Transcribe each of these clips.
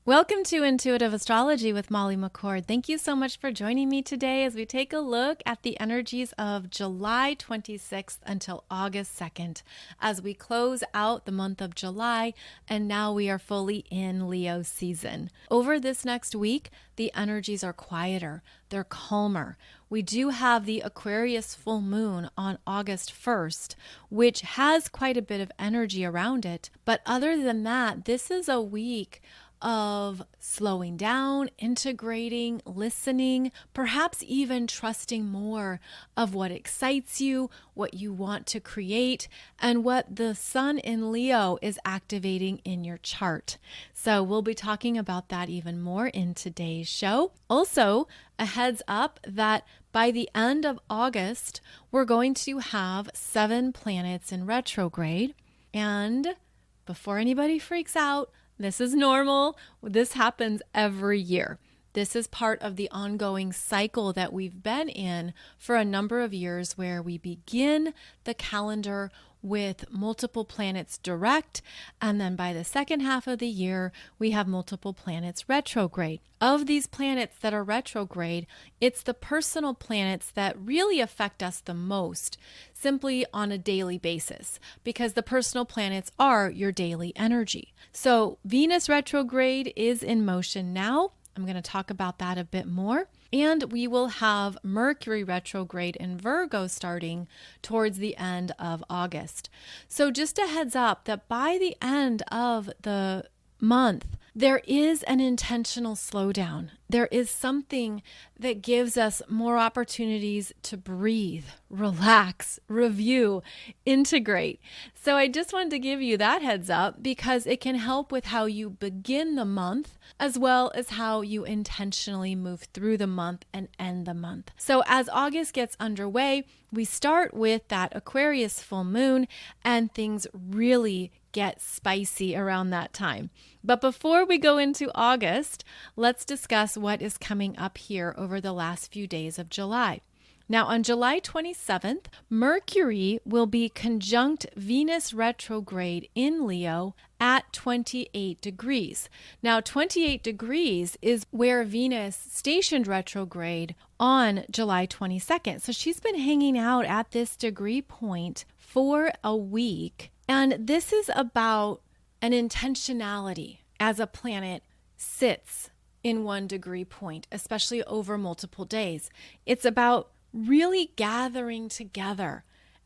Welcome to Intuitive Astrology with Molly McCord. Thank you so much for joining me today as we take a look at the energies of July 26th until August 2nd as we close out the month of July, and now we are fully in Leo season. Over this next week, the energies are quieter, they're calmer. We do have the Aquarius Full Moon on August 1st, which has quite a bit of energy around it. But other than that, this is a week of slowing down, integrating, listening, perhaps even trusting more of what excites you, what you want to create, and what the sun in Leo is activating in your chart. So we'll be talking about that even more in today's show. Also, a heads up that by the end of August, we're going to have 7 planets in retrograde. And before anybody freaks out, this is normal. This happens every year. This is part of the ongoing cycle that we've been in for a number of years, where we begin the calendar with multiple planets direct, and then by the second half of the year, we have multiple planets retrograde. Of these planets that are retrograde, it's the personal planets that really affect us the most, simply on a daily basis, because the personal planets are your daily energy. So Venus retrograde is in motion now. I'm going to talk about that a bit more. And we will have Mercury retrograde in Virgo starting towards the end of August. So just a heads up that by the end of the month, there is an intentional slowdown. There is something that gives us more opportunities to breathe, relax, review, integrate. So I just wanted to give you that heads up because it can help with how you begin the month as well as how you intentionally move through the month and end the month. So as August gets underway, we start with that Aquarius full moon and things really get spicy around that time. But before we go into August, let's discuss what is coming up here over the last few days of July. Now, on July 27th, Mercury will be conjunct Venus retrograde in Leo at 28 degrees. Now, 28 degrees is where Venus stationed retrograde on July 22nd. So she's been hanging out at this degree point for a week. And this is about an intentionality as a planet sits in 1 degree point, especially over multiple days. It's about really gathering together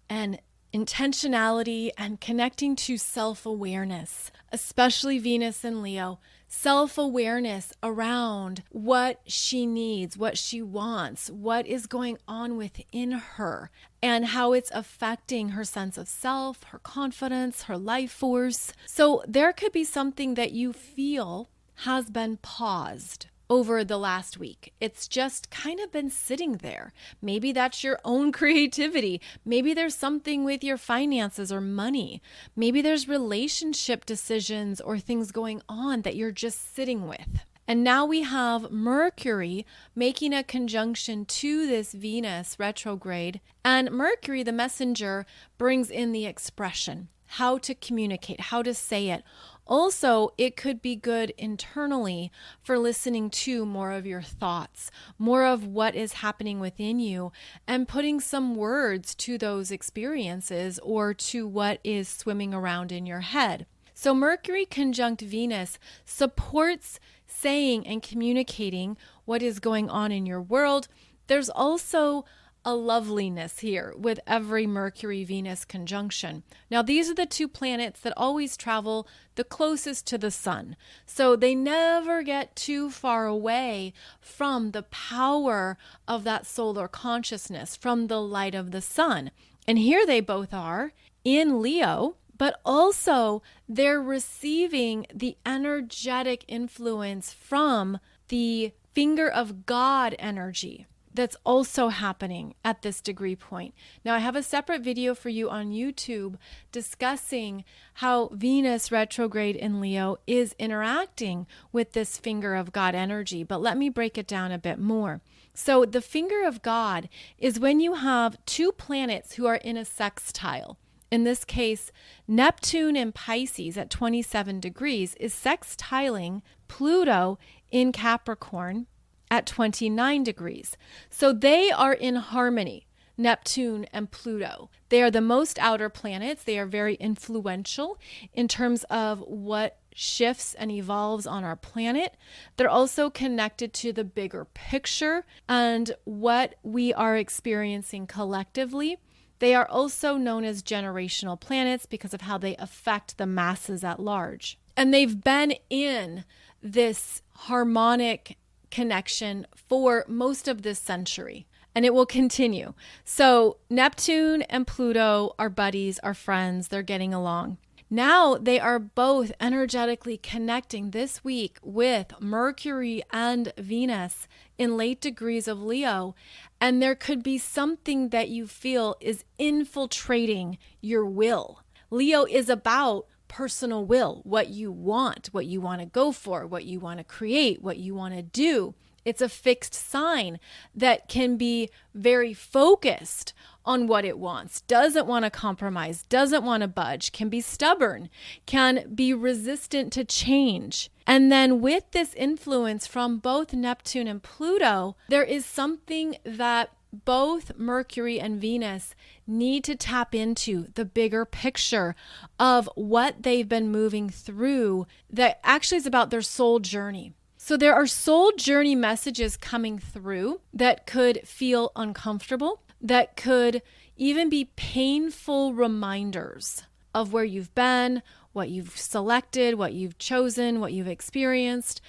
and intentionality and connecting to self-awareness, especially Venus and Leo. Self-awareness around what she needs, what she wants, what is going on within her, and how it's affecting her sense of self, her confidence, her life force. So there could be something that you feel has been paused over the last week. It's just kind of been sitting there. Maybe that's your own creativity. Maybe there's something with your finances or money. Maybe there's relationship decisions or things going on that you're just sitting with. And now we have Mercury making a conjunction to this Venus retrograde. And Mercury, the messenger, brings in the expression, how to communicate, how to say it. Also, it could be good internally for listening to more of your thoughts, more of what is happening within you, and putting some words to those experiences or to what is swimming around in your head. So Mercury conjunct Venus supports saying and communicating what is going on in your world. There's also a loveliness here with every Mercury-Venus conjunction. Now, these are the 2 planets that always travel the closest to the sun. So they never get too far away from the power of that solar consciousness, from the light of the sun. And here they both are in Leo, but also they're receiving the energetic influence from the finger of God energy that's also happening at this degree point. Now, I have a separate video for you on YouTube discussing how Venus retrograde in Leo is interacting with this finger of God energy, but let me break it down a bit more. So the finger of God is when you have 2 planets who are in a sextile. In this case, Neptune in Pisces at 27 degrees is sextiling Pluto in Capricorn at 29 degrees. So they are in harmony, Neptune and Pluto. They are the most outer planets. They are very influential in terms of what shifts and evolves on our planet. They're also connected to the bigger picture and what we are experiencing collectively. They are also known as generational planets because of how they affect the masses at large. And they've been in this harmonic connection for most of this century, and it will continue. So Neptune and Pluto are buddies, are friends, they're getting along. Now they are both energetically connecting this week with Mercury and Venus in late degrees of Leo. And there could be something that you feel is infiltrating your will. Leo is about personal will, what you want to go for, what you want to create, what you want to do. It's a fixed sign that can be very focused on what it wants, doesn't want to compromise, doesn't want to budge, can be stubborn, can be resistant to change. And then with this influence from both Neptune and Pluto, there is something that both Mercury and Venus need to tap into, the bigger picture of what they've been moving through that actually is about their soul journey. So there are soul journey messages coming through that could feel uncomfortable, that could even be painful reminders of where you've been, what you've selected, what you've chosen, what you've experienced.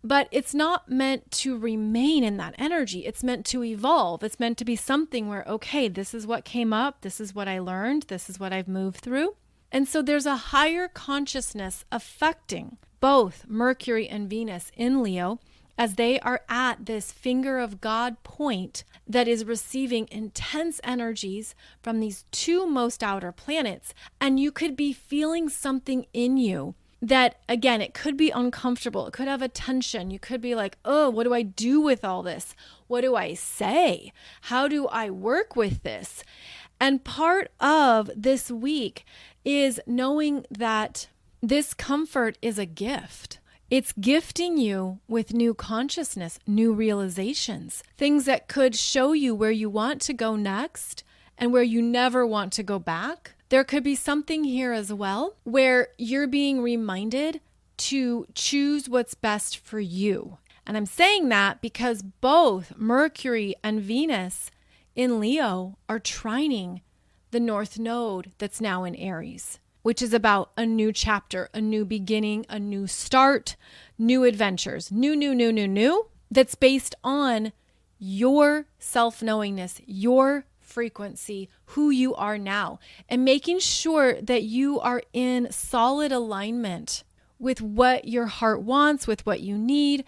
But it's not meant to remain in that energy. It's meant to evolve. It's meant to be something where, okay, this is what came up. This is what I learned. This is what I've moved through. And so there's a higher consciousness affecting both Mercury and Venus in Leo as they are at this finger of God point that is receiving intense energies from these two most outer planets. And you could be feeling something in you that, again, it could be uncomfortable. It could have a tension. You could be like, oh, what do I do with all this? What do I say? How do I work with this? And part of this week is knowing that this comfort is a gift. It's gifting you with new consciousness, new realizations, things that could show you where you want to go next and where you never want to go back. There could be something here as well where you're being reminded to choose what's best for you. And I'm saying that because both Mercury and Venus in Leo are trining the North Node that's now in Aries, which is about a new chapter, a new beginning, a new start, new adventures, new, that's based on your self-knowingness, your frequency, who you are now, and making sure that you are in solid alignment with what your heart wants, with what you need,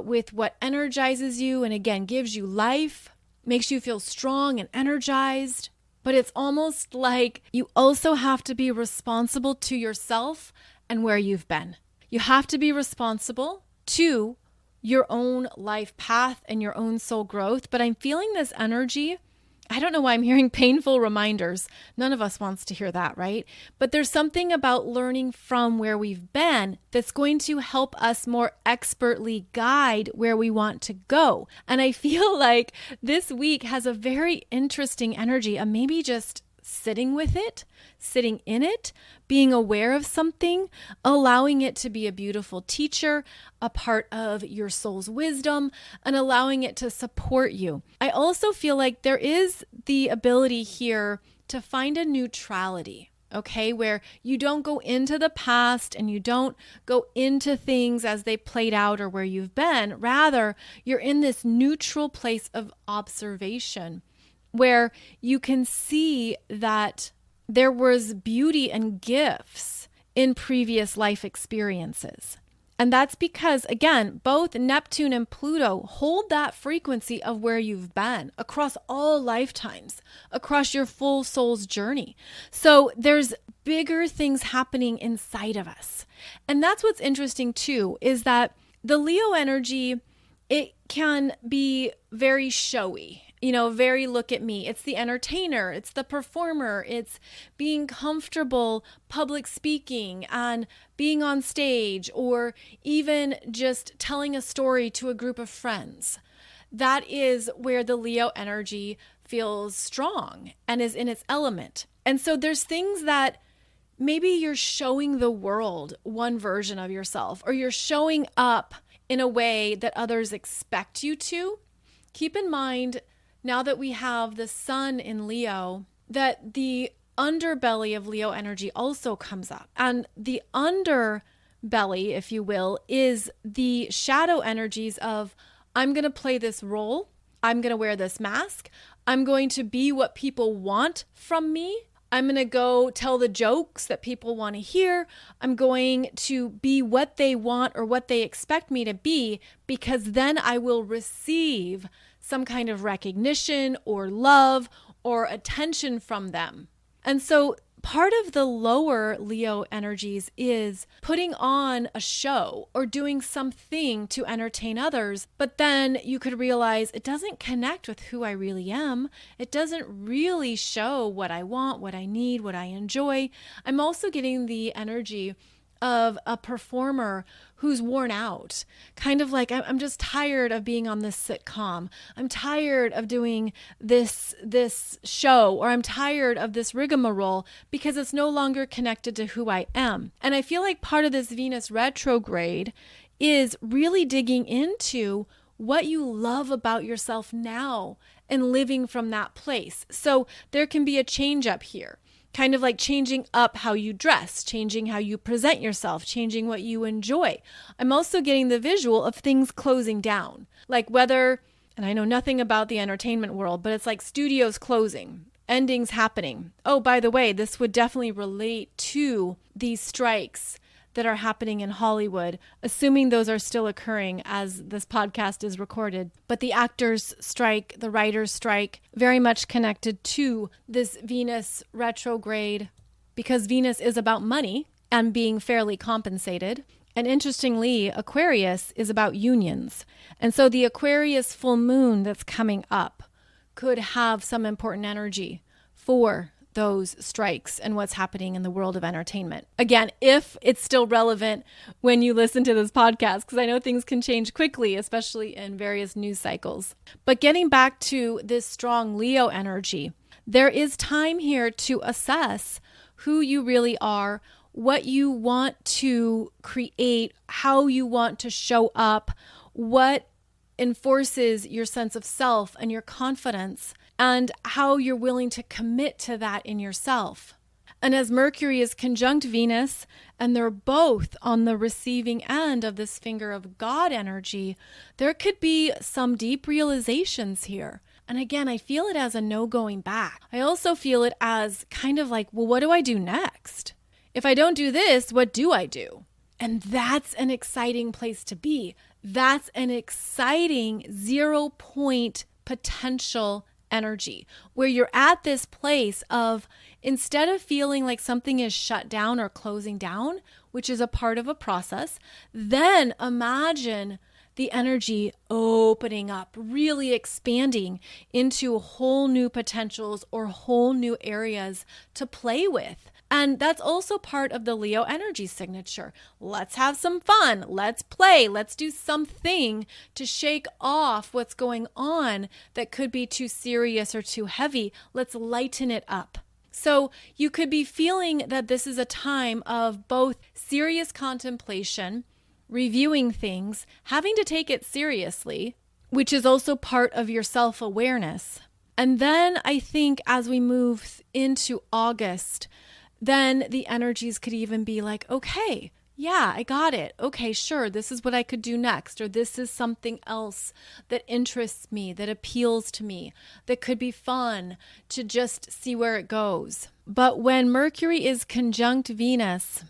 with what energizes you, and again, gives you life, makes you feel strong and energized. But it's almost like you also have to be responsible to yourself and where you've been. You have to be responsible to your own life path and your own soul growth. But I'm feeling this energy. I don't know why I'm hearing painful reminders. None of us wants to hear that, right? But there's something about learning from where we've been that's going to help us more expertly guide where we want to go. And I feel like this week has a very interesting energy of maybe just sitting with it, sitting in it, being aware of something, allowing it to be a beautiful teacher, a part of your soul's wisdom, and allowing it to support you. I also feel like there is the ability here to find a neutrality, okay, where you don't go into the past and you don't go into things as they played out or where you've been. Rather, you're in this neutral place of observation where you can see that there was beauty and gifts in previous life experiences. And that's because, again, both Neptune and Pluto hold that frequency of where you've been across all lifetimes, across your full soul's journey. So there's bigger things happening inside of us. And that's what's interesting too, is that the Leo energy, it can be very showy. very look at me. It's the entertainer, it's the performer, it's being comfortable public speaking and being on stage, or even just telling a story to a group of friends. That is where the Leo energy feels strong and is in its element. And so there's things that maybe you're showing the world one version of yourself, or you're showing up in a way that others expect you to. Keep in mind, now that we have the sun in Leo, that the underbelly of Leo energy also comes up. And the underbelly, if you will, is the shadow energies of, I'm going to play this role. I'm going to wear this mask. I'm going to be what people want from me. I'm going to go tell the jokes that people want to hear. I'm going to be what they want or what they expect me to be, because then I will receive some kind of recognition or love or attention from them. And so part of the lower Leo energies is putting on a show or doing something to entertain others, but then you could realize it doesn't connect with who I really am. It doesn't really show what I want, what I need, what I enjoy. I'm also getting the energy of a performer who's worn out, kind of like, I'm just tired of being on this sitcom. I'm tired of doing this show, or I'm tired of this rigmarole because it's no longer connected to who I am. And I feel like part of this Venus retrograde is really digging into what you love about yourself now and living from that place. So there can be a change up here. Kind of like changing up how you dress, changing how you present yourself, changing what you enjoy. I'm also getting the visual of things closing down, like whether, and I know nothing about the entertainment world, but it's like studios closing, endings happening. Oh, by the way, this would definitely relate to these strikes that are happening in Hollywood, assuming those are still occurring as this podcast is recorded. But the actors' strike, the writers' strike, very much connected to this Venus retrograde, because Venus is about money and being fairly compensated. And interestingly, Aquarius is about unions. And so the Aquarius full moon that's coming up could have some important energy for those strikes and what's happening in the world of entertainment. Again, if it's still relevant when you listen to this podcast, because I know things can change quickly, especially in various news cycles. But getting back to this strong Leo energy, there is time here to assess who you really are, what you want to create, how you want to show up, what enforces your sense of self and your confidence, and how you're willing to commit to that in yourself. And as Mercury is conjunct Venus, and they're both on the receiving end of this finger of God energy, there could be some deep realizations here. And again, I feel it as a no going back. I also feel it as kind of like, well, what do I do next? If I don't do this, what do I do? And that's an exciting place to be. That's an exciting 0 point potential energy, where you're at this place of, instead of feeling like something is shut down or closing down, which is a part of a process, then imagine the energy opening up, really expanding into whole new potentials or whole new areas to play with. And that's also part of the Leo energy signature. Let's have some fun. Let's play. Let's do something to shake off what's going on that could be too serious or too heavy. Let's lighten it up. So you could be feeling that this is a time of both serious contemplation, reviewing things, having to take it seriously, which is also part of your self-awareness. And then I think as we move into August, then the energies could even be like, okay, yeah, I got it. Okay, sure, this is what I could do next, or this is something else that interests me, that appeals to me, that could be fun to just see where it goes. But when Mercury is conjunct Venus,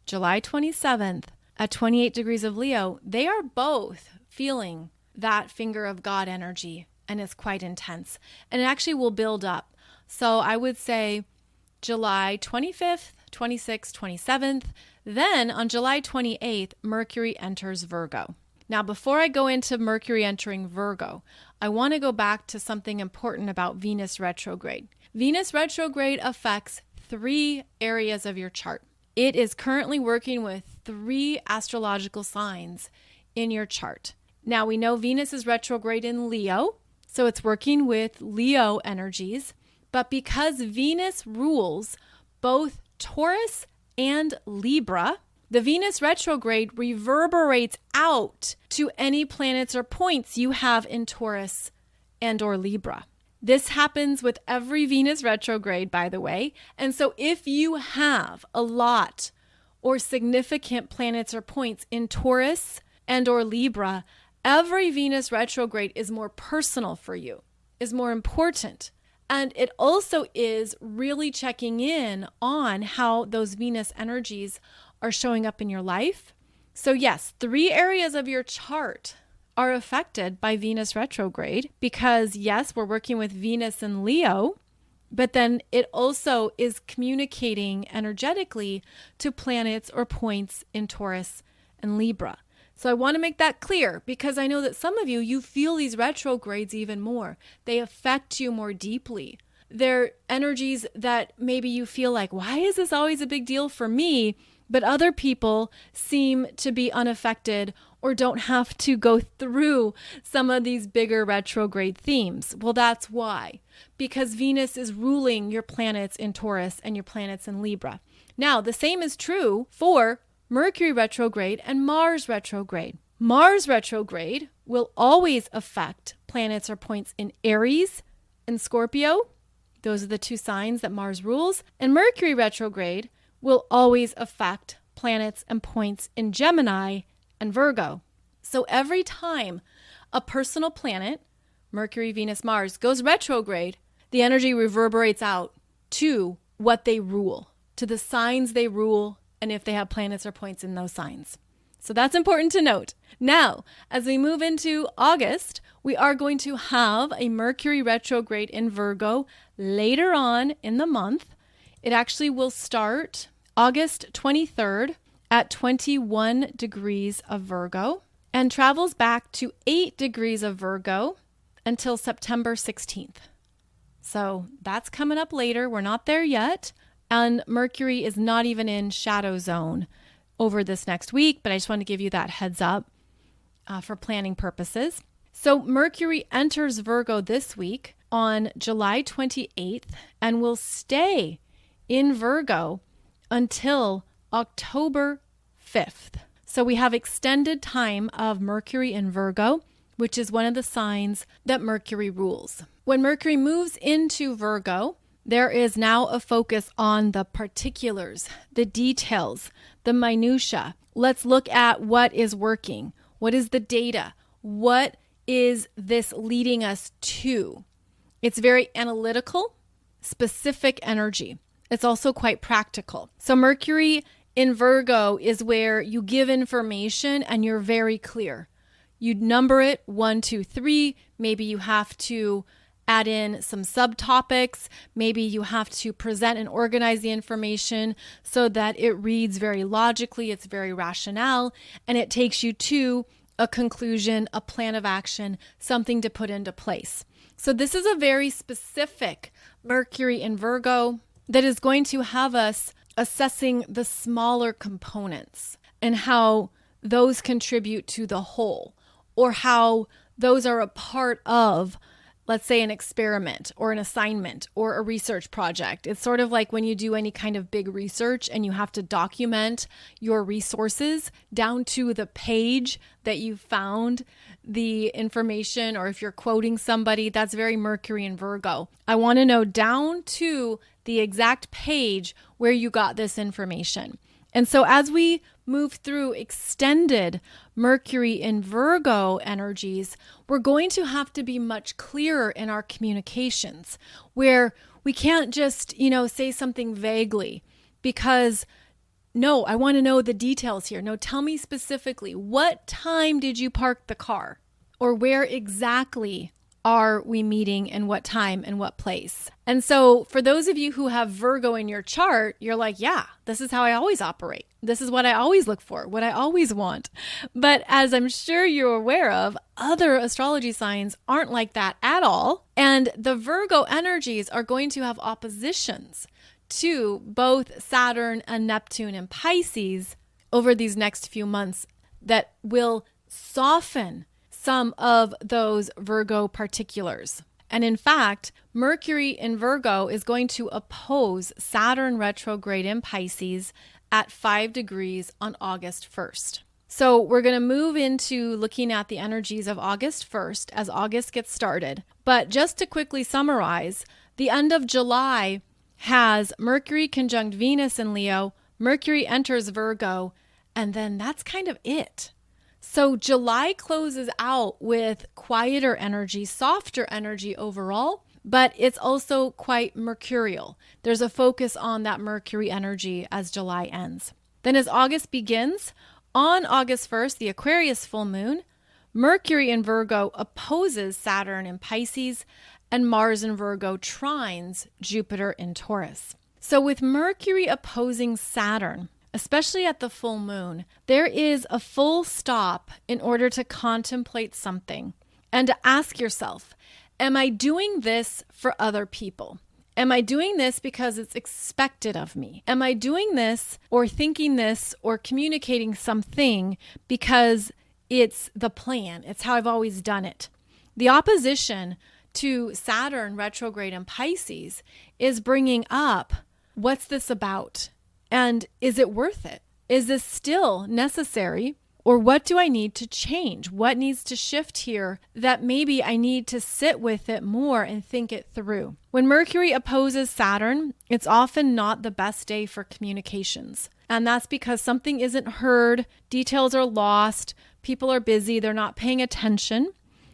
July 27th, at 28 degrees of Leo, they are both feeling that finger of God energy, and it's quite intense. And it actually will build up. So I would say July 25th, 26th, 27th. Then on July 28th, Mercury enters Virgo. Now, before I go into Mercury entering Virgo, I want to go back to something important about Venus retrograde. Venus retrograde affects 3 areas of your chart. It is currently working with 3 astrological signs in your chart. Now, we know Venus is retrograde in Leo, so it's working with Leo energies. But because Venus rules both Taurus and Libra, the Venus retrograde reverberates out to any planets or points you have in Taurus and or Libra. This happens with every Venus retrograde, by the way. And so if you have a lot or significant planets or points in Taurus and or Libra, every Venus retrograde is more personal for you, is more important. And it also is really checking in on how those Venus energies are showing up in your life. So yes, 3 areas of your chart are affected by Venus retrograde because yes, we're working with Venus and Leo, but then it also is communicating energetically to planets or points in Taurus and Libra. So I want to make that clear because I know that some of you, you feel these retrogrades even more. They affect you more deeply. They're energies that maybe you feel like, why is this always a big deal for me? But other people seem to be unaffected or don't have to go through some of these bigger retrograde themes. Well, that's why. Because Venus is ruling your planets in Taurus and your planets in Libra. Now, the same is true for Mercury retrograde and Mars retrograde. Mars retrograde will always affect planets or points in Aries and Scorpio. Those are the 2 signs that Mars rules. And Mercury retrograde will always affect planets and points in Gemini and Virgo. So every time a personal planet, Mercury, Venus, Mars, goes retrograde, the energy reverberates out to what they rule, to the signs they rule, and if they have planets or points in those signs. So that's important to note. Now, as we move into August, we are going to have a Mercury retrograde in Virgo later on in the month. It actually will start August 23rd at 21 degrees of Virgo and travels back to 8 degrees of Virgo until September 16th. So that's coming up later. We're not there yet. And Mercury is not even in shadow zone over this next week, but I just want to give you that heads up for planning purposes. So Mercury enters Virgo this week on July 28th and will stay in Virgo until October 5th. So we have extended time of Mercury in Virgo, which is one of the signs that Mercury rules. When Mercury moves into Virgo, there is now a focus on the particulars, the details, the minutia. Let's look at what is working. What is the data? What is this leading us to? It's very analytical, specific energy. It's also quite practical. So Mercury in Virgo is where you give information and you're very clear. You number it 1, 2, 3. Maybe you have to add in some subtopics. Maybe you have to present and organize the information so that it reads very logically, it's very rationale, and it takes you to a conclusion, a plan of action, something to put into place. So this is a very specific Mercury in Virgo that is going to have us assessing the smaller components and how those contribute to the whole, or how those are a part of, let's say, an experiment or an assignment or a research project. It's sort of like when you do any kind of big research and you have to document your resources down to the page that you found the information, or if you're quoting somebody, that's very Mercury in Virgo. I want to know down to the exact page where you got this information. And so as we move through extended Mercury in Virgo energies, we're going to have to be much clearer in our communications, where we can't just, say something vaguely because, no, I want to know the details here. No, tell me specifically, what time did you park the car? Or where exactly are we meeting and what time and what place? And so for those of you who have Virgo in your chart, you're like, yeah, this is how I always operate. This is what I always look for, what I always want. But as I'm sure you're aware of, other astrology signs aren't like that at all. And the Virgo energies are going to have oppositions to both Saturn and Neptune and Pisces over these next few months that will soften some of those Virgo particulars. And in fact, Mercury in Virgo is going to oppose Saturn retrograde in Pisces at 5 degrees on August 1st. So we're going to move into looking at the energies of August 1st as August gets started. But just to quickly summarize, the end of July has Mercury conjunct Venus in Leo, Mercury enters Virgo, and then that's kind of it. So July closes out with quieter energy, softer energy overall, but it's also quite mercurial. There's a focus on that Mercury energy as July ends. Then as August begins, on August 1st, the Aquarius Full Moon, Mercury in Virgo opposes Saturn in Pisces, and Mars in Virgo trines Jupiter in Taurus. So with Mercury opposing Saturn, especially at the full moon, there is a full stop in order to contemplate something and to ask yourself, am I doing this for other people? Am I doing this because it's expected of me? Am I doing this or thinking this or communicating something because it's the plan? It's how I've always done it. The opposition to Saturn retrograde in Pisces is bringing up, what's this about? And is it worth it? Is this still necessary? Or what do I need to change? What needs to shift here that maybe I need to sit with it more and think it through? When Mercury opposes Saturn, it's often not the best day for communications. And that's because something isn't heard, details are lost, people are busy, they're not paying attention.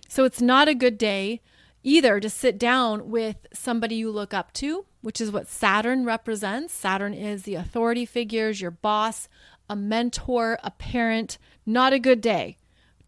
So it's not a good day either to sit down with somebody you look up to, which is what Saturn represents. Saturn is the authority figures, your boss, a mentor, a parent. Not a good day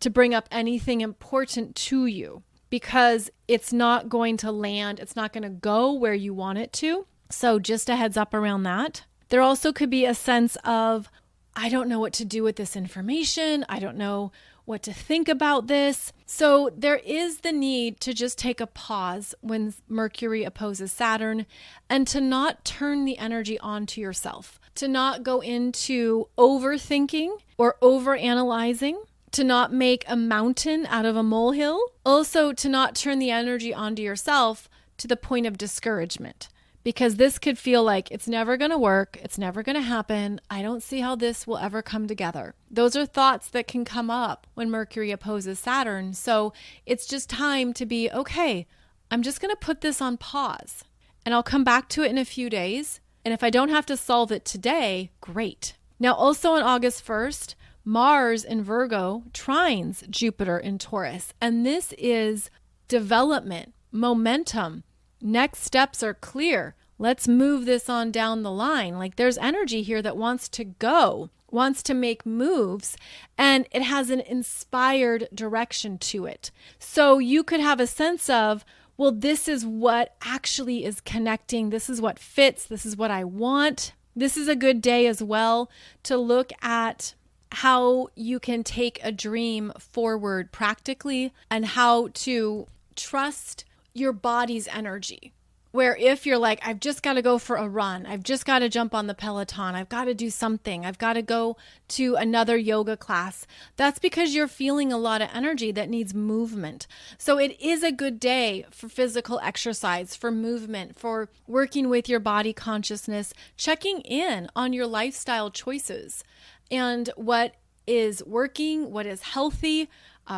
to bring up anything important to you because it's not going to land. It's not going to go where you want it to. So just a heads up around that. There also could be a sense of, I don't know what to do with this information. I don't know what to think about this. So there is the need to just take a pause when Mercury opposes Saturn and to not turn the energy onto yourself, to not go into overthinking or overanalyzing, to not make a mountain out of a molehill, also to not turn the energy onto yourself to the point of discouragement. Because this could feel like it's never going to work. It's never going to happen. I don't see how this will ever come together. Those are thoughts that can come up when Mercury opposes Saturn. So it's just time to be, okay, I'm just going to put this on pause and I'll come back to it in a few days. And if I don't have to solve it today, great. Now, also on August 1st, Mars in Virgo trines Jupiter in Taurus. And this is development, momentum. Next steps are clear. Let's move this on down the line. Like there's energy here that wants to go, wants to make moves, and it has an inspired direction to it. So you could have a sense of, well, this is what actually is connecting. This is what fits. This is what I want. This is a good day as well to look at how you can take a dream forward practically and how to trust your body's energy. Where if you're like, I've just got to go for a run, I've just got to jump on the Peloton, I've got to do something, I've got to go to another yoga class, that's because you're feeling a lot of energy that needs movement. So it is a good day for physical exercise, for movement, for working with your body consciousness, checking in on your lifestyle choices and what is working, what is healthy,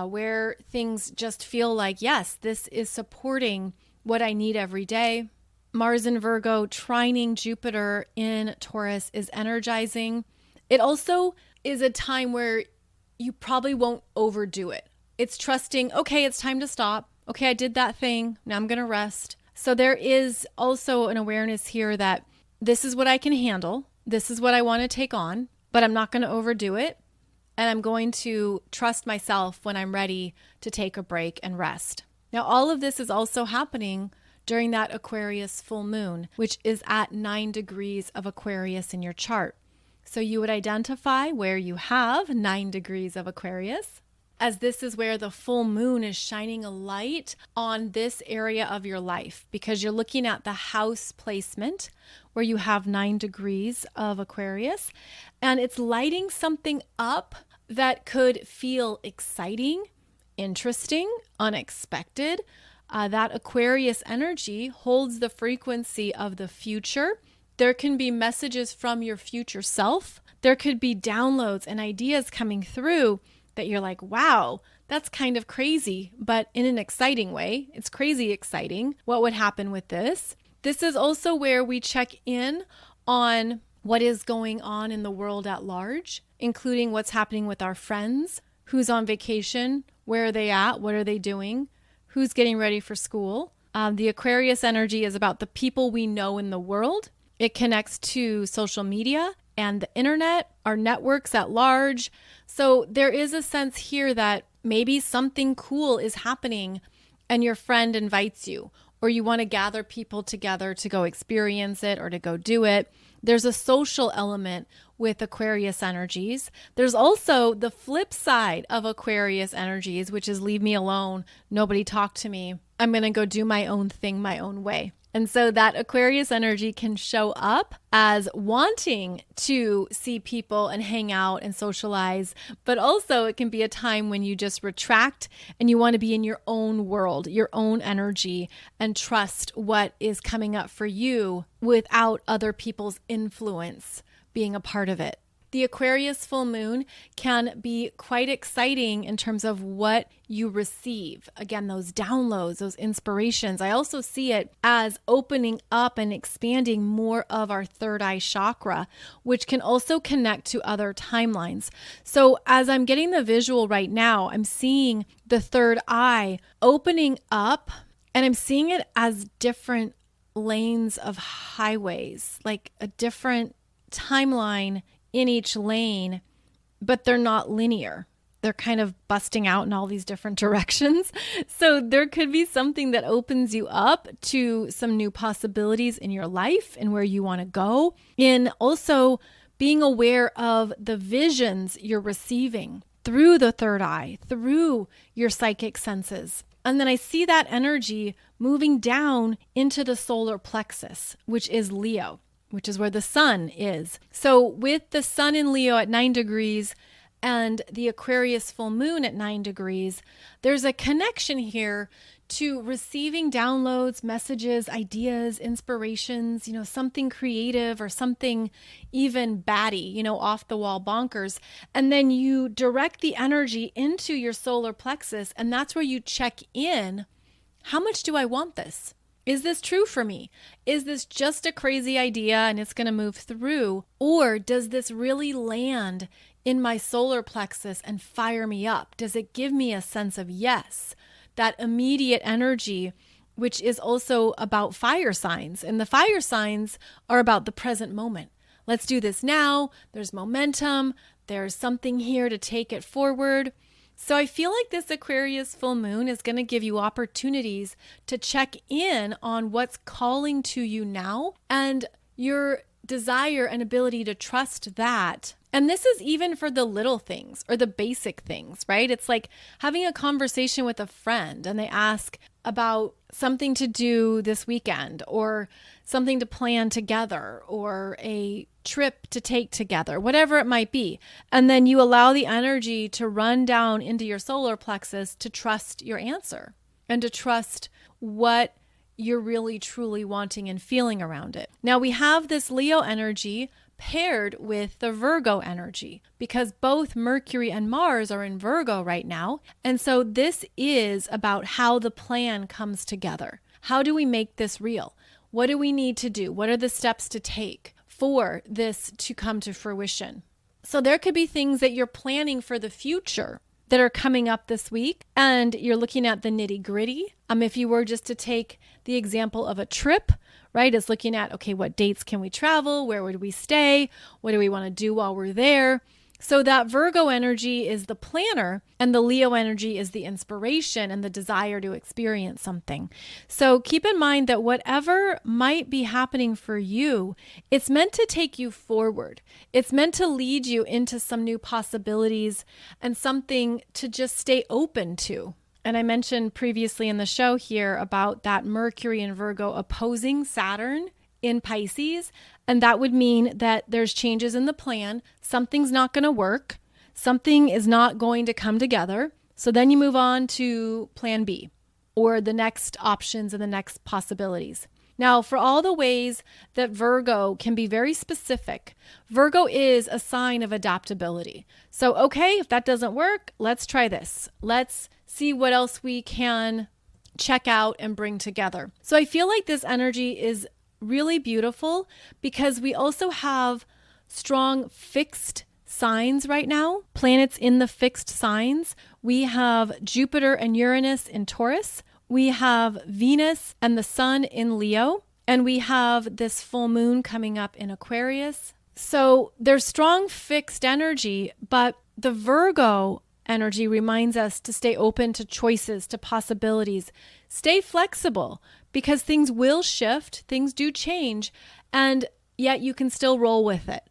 where things just feel like, yes, this is supporting what I need every day. Mars in Virgo trining Jupiter in Taurus is energizing. It also is a time where you probably won't overdo it. It's trusting, okay, it's time to stop. Okay, I did that thing. Now I'm going to rest. So there is also an awareness here that this is what I can handle. This is what I want to take on, but I'm not going to overdo it. And I'm going to trust myself when I'm ready to take a break and rest. Now, all of this is also happening during that Aquarius full moon, which is at 9 degrees of Aquarius in your chart. So you would identify where you have 9 degrees of Aquarius, as this is where the full moon is shining a light on this area of your life, because you're looking at the house placement where you have 9 degrees of Aquarius, and it's lighting something up that could feel exciting, interesting, unexpected. That Aquarius energy holds the frequency of the future. There can be messages from your future self. There could be downloads and ideas coming through that you're like, wow, that's kind of crazy, but in an exciting way. It's crazy exciting. What would happen with this? This is also where we check in on what is going on in the world at large, including what's happening with our friends, who's on vacation, where are they at, what are they doing, who's getting ready for school. The Aquarius energy is about the people we know in the world. It connects to social media and the internet, our networks at large. So there is a sense here that maybe something cool is happening and your friend invites you, or you want to gather people together to go experience it or to go do it. There's a social element with Aquarius energies. There's also the flip side of Aquarius energies, which is leave me alone. Nobody talk to me. I'm going to go do my own thing my own way. And so that Aquarius energy can show up as wanting to see people and hang out and socialize, but also it can be a time when you just retract and you want to be in your own world, your own energy, and trust what is coming up for you without other people's influence being a part of it. The Aquarius full moon can be quite exciting in terms of what you receive. Again, those downloads, those inspirations. I also see it as opening up and expanding more of our third eye chakra, which can also connect to other timelines. So as I'm getting the visual right now, I'm seeing the third eye opening up, and I'm seeing it as different lanes of highways, like a different timeline in each lane, but they're not linear. They're kind of busting out in all these different directions. So there could be something that opens you up to some new possibilities in your life and where you want to go, in also being aware of the visions you're receiving through the third eye, through your psychic senses. And then I see that energy moving down into the solar plexus, which is Leo, which is where the sun is. So with the sun in Leo at 9 degrees and the Aquarius full moon at 9 degrees, there's a connection here to receiving downloads, messages, ideas, inspirations, something creative or something even batty, off the wall bonkers. And then you direct the energy into your solar plexus, and that's where you check in. How much do I want this? Is this true for me? Is this just a crazy idea and it's going to move through? Or does this really land in my solar plexus and fire me up? Does it give me a sense of yes? That immediate energy, which is also about fire signs. And the fire signs are about the present moment. Let's do this now. There's momentum. There's something here to take it forward. So I feel like this Aquarius full moon is going to give you opportunities to check in on what's calling to you now and your desire and ability to trust that. And this is even for the little things or the basic things, right? It's like having a conversation with a friend and they ask about something to do this weekend or something to plan together or a trip to take together, whatever it might be. And then you allow the energy to run down into your solar plexus to trust your answer and to trust what you're really truly wanting and feeling around it. Now we have this Leo energy paired with the Virgo energy because both Mercury and Mars are in Virgo right now. And so this is about how the plan comes together. How do we make this real? What do we need to do? What are the steps to take for this to come to fruition? So there could be things that you're planning for the future that are coming up this week, and you're looking at the nitty gritty. If you were just to take the example of a trip, right? It's looking at, okay, what dates can we travel? Where would we stay? What do we want to do while we're there? So that Virgo energy is the planner and the Leo energy is the inspiration and the desire to experience something. So keep in mind that whatever might be happening for you, it's meant to take you forward. It's meant to lead you into some new possibilities and something to just stay open to. And I mentioned previously in the show here about that Mercury and Virgo opposing Saturn in Pisces. And that would mean that there's changes in the plan. Something's not going to work. Something is not going to come together. So then you move on to plan B or the next options and the next possibilities. Now, for all the ways that Virgo can be very specific, Virgo is a sign of adaptability. So, okay, if that doesn't work, let's try this. Let's see what else we can check out and bring together. So I feel like this energy is really beautiful because we also have strong fixed signs right now, planets in the fixed signs. We have Jupiter and Uranus in Taurus. We have Venus and the Sun in Leo. And we have this full moon coming up in Aquarius. So there's strong fixed energy, but the Virgo energy reminds us to stay open to choices, to possibilities, stay flexible because things will shift, things do change, and yet you can still roll with it.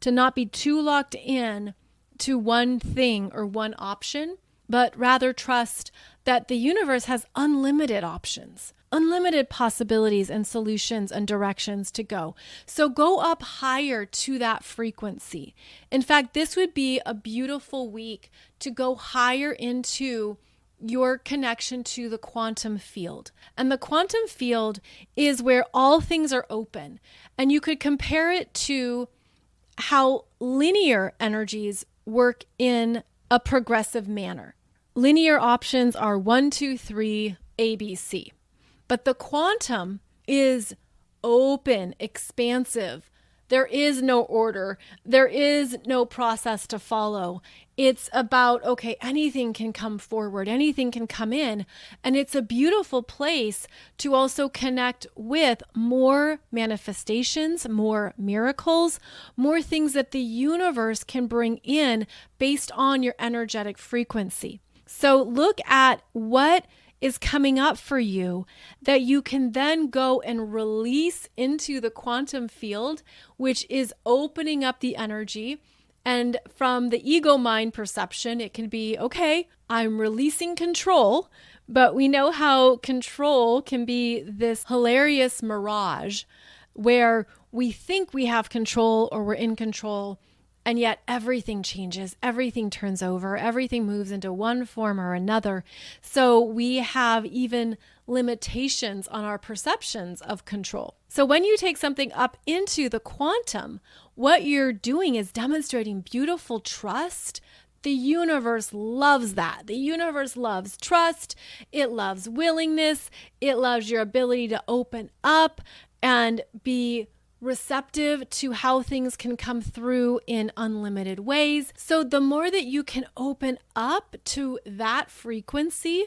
To not be too locked in to one thing or one option, but rather trust that the universe has unlimited options, unlimited possibilities and solutions and directions to go. So go up higher to that frequency. In fact, this would be a beautiful week to go higher into your connection to the quantum field. And the quantum field is where all things are open. And you could compare it to how linear energies work in a progressive manner. Linear options are 1, 2, 3, A, B, C. But the quantum is open, expansive. There is no order. There is no process to follow. It's about, okay, anything can come forward, anything can come in. And it's a beautiful place to also connect with more manifestations, more miracles, more things that the universe can bring in based on your energetic frequency. So look at what is coming up for you that you can then go and release into the quantum field, which is opening up the energy. And from the ego mind perception, it can be, okay, I'm releasing control, but we know how control can be this hilarious mirage where we think we have control or we're in control. And yet everything changes, everything turns over, everything moves into one form or another. So we have even limitations on our perceptions of control. So when you take something up into the quantum, what you're doing is demonstrating beautiful trust. The universe loves that. The universe loves trust. It loves willingness. It loves your ability to open up and be receptive to how things can come through in unlimited ways. So the more that you can open up to that frequency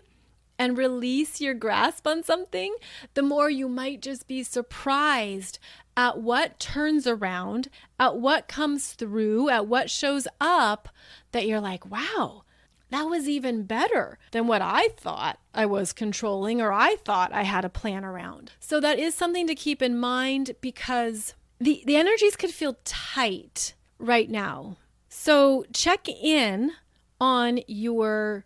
and release your grasp on something, the more you might just be surprised at what turns around, at what comes through, at what shows up that you're like, wow, that was even better than what I thought I was controlling or I thought I had a plan around. So that is something to keep in mind because the energies could feel tight right now. So check in on even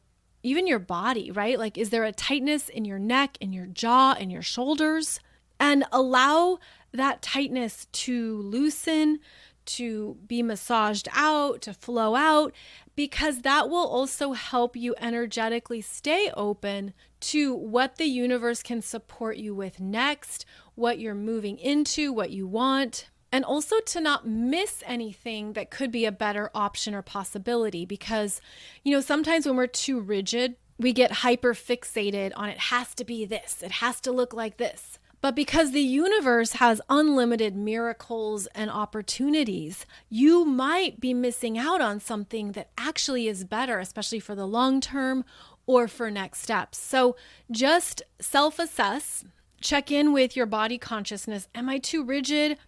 your body, right? Like, is there a tightness in your neck, in your jaw, in your shoulders? And allow that tightness to loosen, to be massaged out, to flow out, because that will also help you energetically stay open to what the universe can support you with next, what you're moving into, what you want, and also to not miss anything that could be a better option or possibility. Because, sometimes when we're too rigid, we get hyper fixated on it has to be this, it has to look like this. But because the universe has unlimited miracles and opportunities, you might be missing out on something that actually is better, especially for the long term or for next steps. So just self-assess, check in with your body consciousness. Am I too rigid?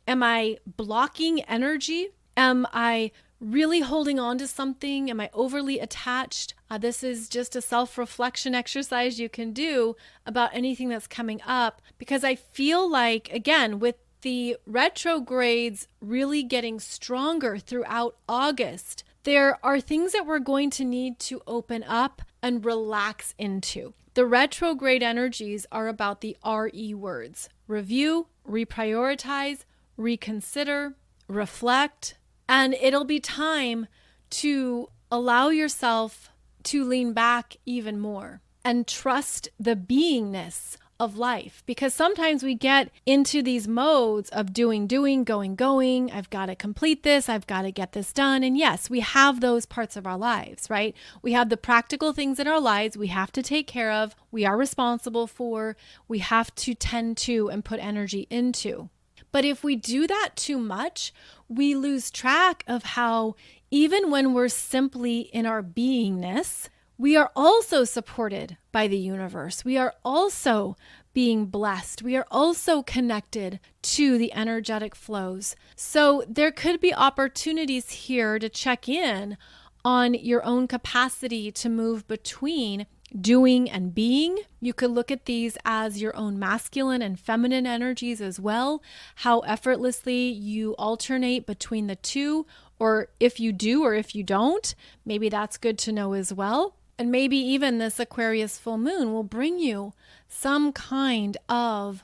Am I blocking energy? Am I really holding on to something? Am I overly attached? This is just a self-reflection exercise you can do about anything that's coming up, because I feel like, again, with the retrogrades really getting stronger throughout August, there are things that we're going to need to open up and relax into. The retrograde energies are about the RE words: review, reprioritize, reconsider, reflect. And it'll be time to allow yourself to lean back even more and trust the beingness of life. Because sometimes we get into these modes of doing, going. I've got to complete this. I've got to get this done. And yes, we have those parts of our lives, right? We have the practical things in our lives we have to take care of, we are responsible for, we have to tend to and put energy into. But if we do that too much, we lose track of how, even when we're simply in our beingness, we are also supported by the universe. We are also being blessed. We are also connected to the energetic flows. So there could be opportunities here to check in on your own capacity to move between doing and being. You could look at these as your own masculine and feminine energies as well, how effortlessly you alternate between the two, or if you do or if you don't, maybe that's good to know as well. And maybe even this Aquarius full moon will bring you some kind of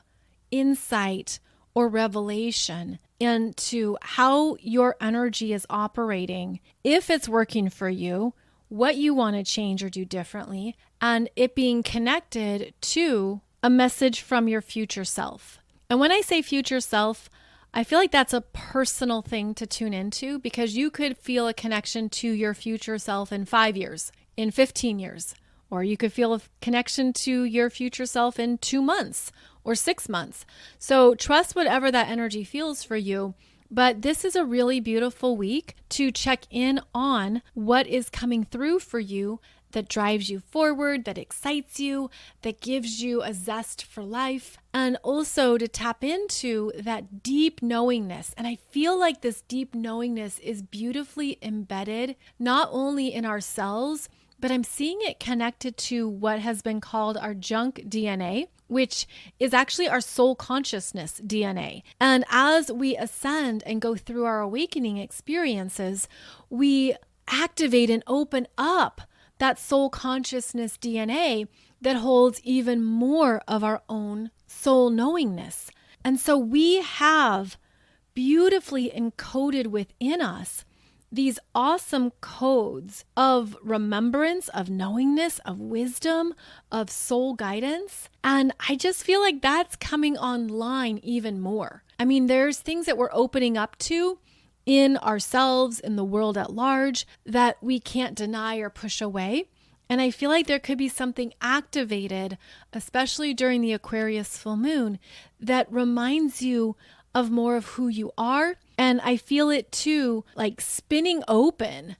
insight or revelation into how your energy is operating, if it's working for you, what you want to change or do differently, and it being connected to a message from your future self. And when I say future self, I feel like that's a personal thing to tune into, because you could feel a connection to your future self in 5 years, in 15 years, or you could feel a connection to your future self in 2 months or 6 months. So trust whatever that energy feels for you. But this is a really beautiful week to check in on what is coming through for you that drives you forward, that excites you, that gives you a zest for life, and also to tap into that deep knowingness. And I feel like this deep knowingness is beautifully embedded not only in ourselves, but I'm seeing it connected to what has been called our junk DNA, which is actually our soul consciousness DNA. And as we ascend and go through our awakening experiences, we activate and open up that soul consciousness DNA that holds even more of our own soul knowingness. And so we have beautifully encoded within us these awesome codes of remembrance, of knowingness, of wisdom, of soul guidance. And I just feel like that's coming online even more. I mean, there's things that we're opening up to in ourselves, in the world at large, that we can't deny or push away. And I feel like there could be something activated, especially during the Aquarius full moon, that reminds you of more of who you are. And I feel it too, like spinning open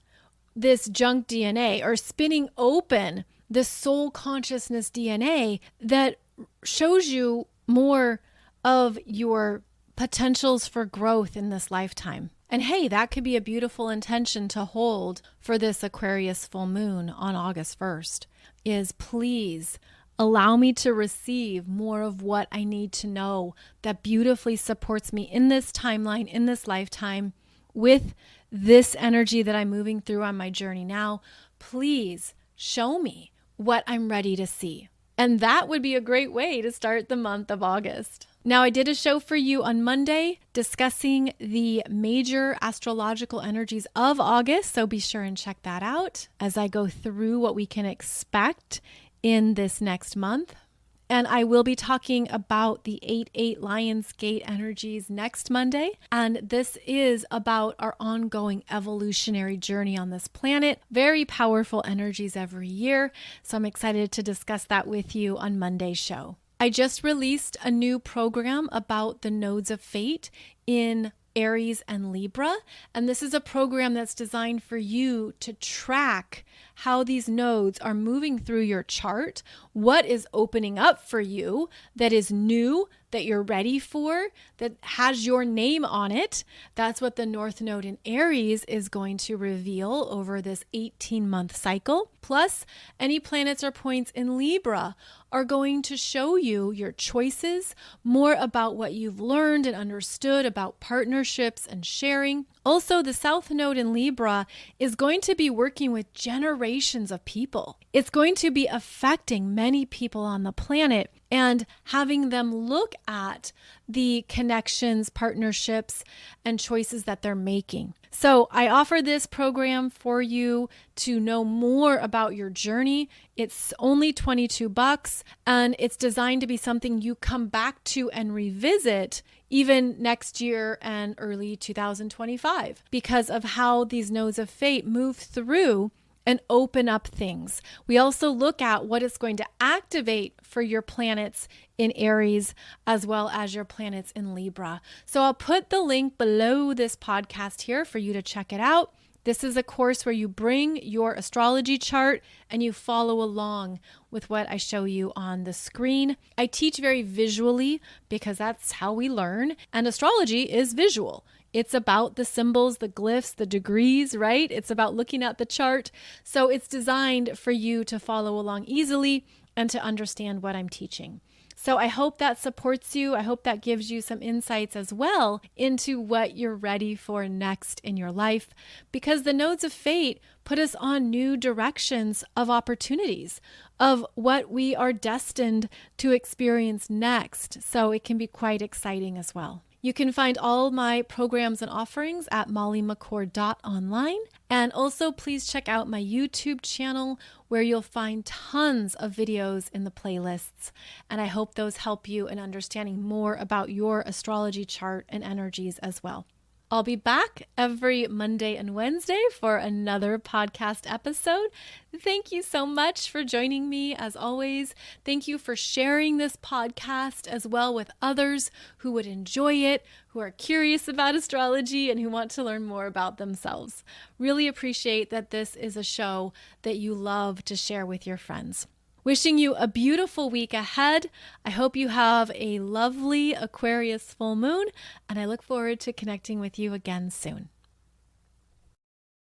this junk DNA, or spinning open this soul consciousness DNA that shows you more of your potentials for growth in this lifetime. And hey, that could be a beautiful intention to hold for this Aquarius full moon on August 1st, is please allow me to receive more of what I need to know that beautifully supports me in this timeline, in this lifetime, with this energy that I'm moving through on my journey now. Please show me what I'm ready to see. And that would be a great way to start the month of August. Now, I did a show for you on Monday discussing the major astrological energies of August, so be sure and check that out as I go through what we can expect in this next month. And I will be talking about the 8/8 Lionsgate energies next Monday. And this is about our ongoing evolutionary journey on this planet. Very powerful energies every year. So I'm excited to discuss that with you on Monday's show. I just released a new program about the nodes of fate in Aries and Libra. And this is a program that's designed for you to track how these nodes are moving through your chart, what is opening up for you that is new, that you're ready for, that has your name on it. That's what the North Node in Aries is going to reveal over this 18-month cycle. Plus, any planets or points in Libra are going to show you your choices, more about what you've learned and understood about partnerships and sharing. Also, the South Node in Libra is going to be working with generations of people. It's going to be affecting many people on the planet and having them look at the connections, partnerships, and choices that they're making. So I offer this program for you to know more about your journey. It's only $22 and it's designed to be something you come back to and revisit even next year and early 2025 because of how these nodes of fate move through and open up things. We also look at what it's going to activate for your planets in Aries as well as your planets in Libra. So I'll put the link below this podcast here for you to check it out. This is a course where you bring your astrology chart and you follow along with what I show you on the screen. I teach very visually because that's how we learn, and astrology is visual. It's about the symbols, the glyphs, the degrees, right? It's about looking at the chart. So it's designed for you to follow along easily and to understand what I'm teaching. So I hope that supports you. I hope that gives you some insights as well into what you're ready for next in your life, because the nodes of fate put us on new directions of opportunities, of what we are destined to experience next. So it can be quite exciting as well. You can find all my programs and offerings at mollymccord.online. And also please check out my YouTube channel where you'll find tons of videos in the playlists. And I hope those help you in understanding more about your astrology chart and energies as well. I'll be back every Monday and Wednesday for another podcast episode. Thank you so much for joining me as always. Thank you for sharing this podcast as well with others who would enjoy it, who are curious about astrology and who want to learn more about themselves. Really appreciate that this is a show that you love to share with your friends. Wishing you a beautiful week ahead. I hope you have a lovely Aquarius full moon, and I look forward to connecting with you again soon.